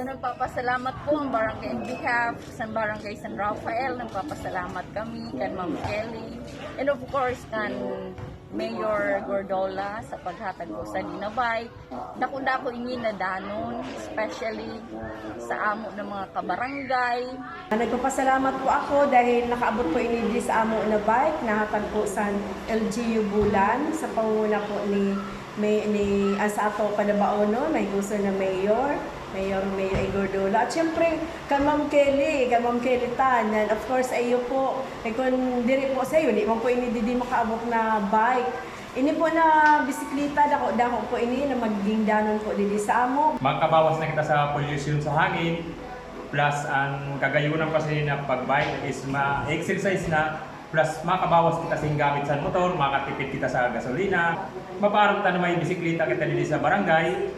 nagpapasalamat po ang Barangay in behalf sa Barangay San Rafael. Nagpapasalamat kami kan Ma'am Kelly. And of course, kan Mayor Gordola sa paghatag ko sa Dinabay. Dako-dako ingi na danon, especially sa amo ng mga kabarangay. Nagpapasalamat po ako dahil nakaabot po ini sa amo na bike. Nahatag po sa LGU Bulan sa panguna po ni sa ato panabaono, may gusto na Mayor Gordola. At syempre, kan Ma'am Kelly Tan. And of course, ayo po, kung diri po sa iyo, di mo po ini di makaabot na bike. Ini po na bisikleta, dako po ini na maging danon po dili sa amo. Makabawas na kita sa pollution sa hangin, plus ang kagayunan kasi na pag-bike is ma-exercise na, plus makabawas kita sa gamit sa motor, makatipid kita sa gasolina, maparam ta na may bisikleta kita dili sa barangay,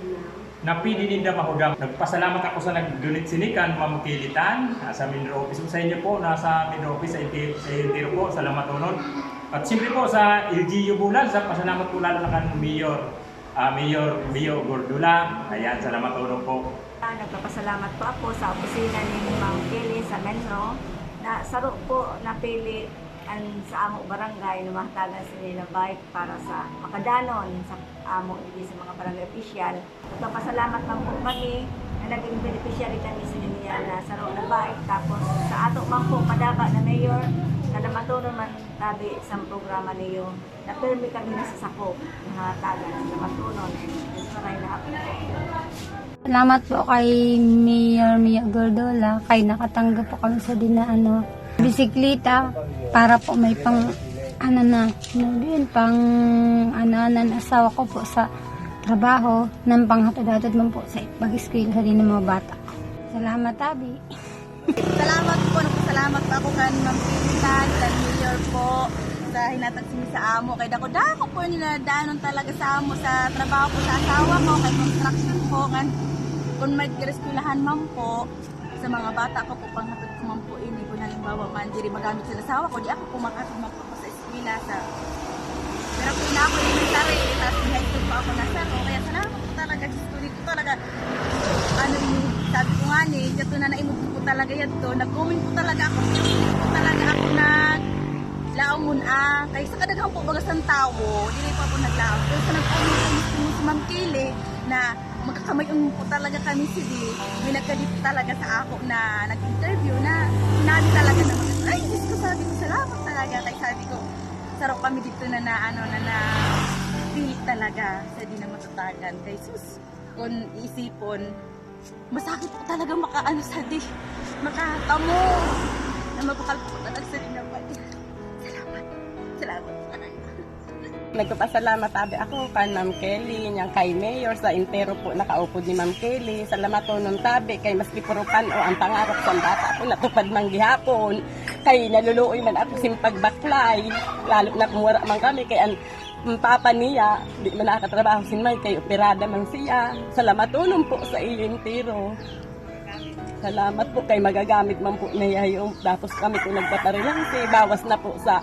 na pwede din na mahudang. Nagpasalamat ako sa nag-donate sinikan, Ma'am Kelly Tan, sa Mindro Office. Sa inyo po, nasa Mindro Office, sa Intero po, salamat po nun. At siyempre po sa LGU Bulan, sa pasalamat po lalo na kan Mayor Gordola. Ayan, salamat po. Nagpapasalamat po ako sa opisina ni Ma'am Kelly sa Menro na saro po napili ang sa amo barangay na mahatagan sa nila bike para sa makadanon sa amo hindi sa mga barangay official. Nagpapasalamat lang po kami na naging beneficiary kami sa niya na saro na bike. Tapos sa ato man po madaba na mayor na namatunon man tabi sa programa niyo na permi kami na sa sakop na hatagan sa namatunon and saray na ako. Salamat po kay Mayor Gordola, kay nakatanggap po kami sa bisikleta para po may pang asawa ko po sa trabaho ng panghatod-hatod man po sa pag-skill sa din ng mga bata. Salamat, Abi. Salamat po, nagpasalamat pa ako kan Ma'am Kelly Tan, kan Mayor po sa hinatag sini sa amo. Kay dako po nila danon talaga sa amo sa trabaho ko sa asawa ko, kay construction po, kan kung may kireskwelahan man po sa mga bata ko po panghatod ko man po ini kung halimbawa man diri magamit sa asawa ko, di ako pumakatod man po sa eskwela sa pero kung na ako elementary tapos high school pa ako nasaro, kaya salamat po talaga sa school ko talaga sabi ko nga ni dito na naimog po talaga yan to, nag-comment po talaga ako laomon kay sa kadaghan po bagasang tao dili pa po naglaom pero sa nag-comment po si Ma'am Kelly na magkakamayon po talaga kami sili. May nagkadip talaga sa ako na nag-interview na sinabi talaga na ay, Diyos ko, sabi ko, salamat talaga. Kaya sabi ko, sarap kami dito na feel talaga sa di na matatagan. Kay sus, kung isipon, masakit po talaga makatamo na magpakalpo talaga sa di na Salamat talaga. Nagpapasalamat ako kay Ma'am Kelly, niyang kay Mayor sa Intero po nakaupod ni Ma'am Kelly. Salamat po nung tabi kay mas pipurukan o ang pangarap sa bata ko natupad mang gihapon. Kay naluluoy man ako simpagbaklay, lalo na kumura man kami kay ang papa niya, di man nakatrabaho sin May kay operada man siya. Salamat po sa iyo Intero. Salamat po kay magagamit man po niya yung tapos kami kung nagpaparilang bawas na po sa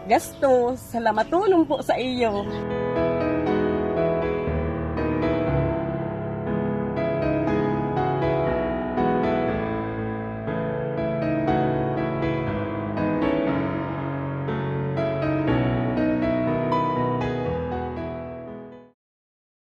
gastos. Salamat po sa iyo.